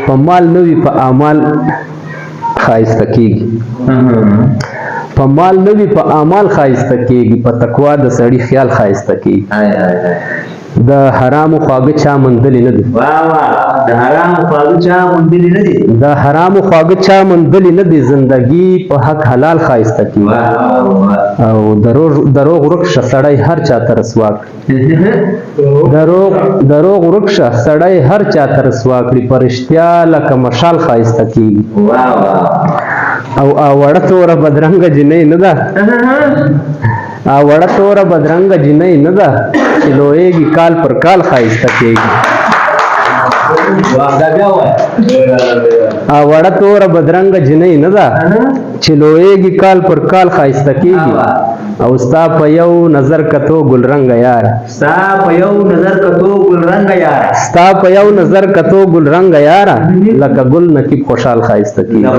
په مال نه وي په اعمال ښایسته کېږي. په مال نه وي په اعمال ښایسته کېږي. په تقوا د سړي خیال ښایسته کېږي. د حرامو خواږه چا موندلي نه دي. د حرامو خواږه چا موندلي نه دي. د حرامو خواږه چا موندلي نه دي. زندګي په حق حلال ښایسته کېږي. او دروغ ورک شه سړی هر چا ته رسوا کړي. دروغ ورک شه سړی هر چا ته رسوا کړي. په رښتیا لکه مشال ښایسته کېږي. او وړه توره بدرنګه جنۍ نه ده. وړه توره بدرنګه جنۍ نه ده چې لویږي کال پر کال ښایسته کېږي. وړه توره بدرنګه جنۍ نه ده چې لویږي کال پر کال ښایسته کېږي. او ستا په یو نظر کتو ګلرنګه یاره. ستا په یو نظر کتو ګلرنګه یاره. ستا په یو نظر کتو ګلرنګه یاره لکه ګل نقیب خوشحال ښایسته کېږي.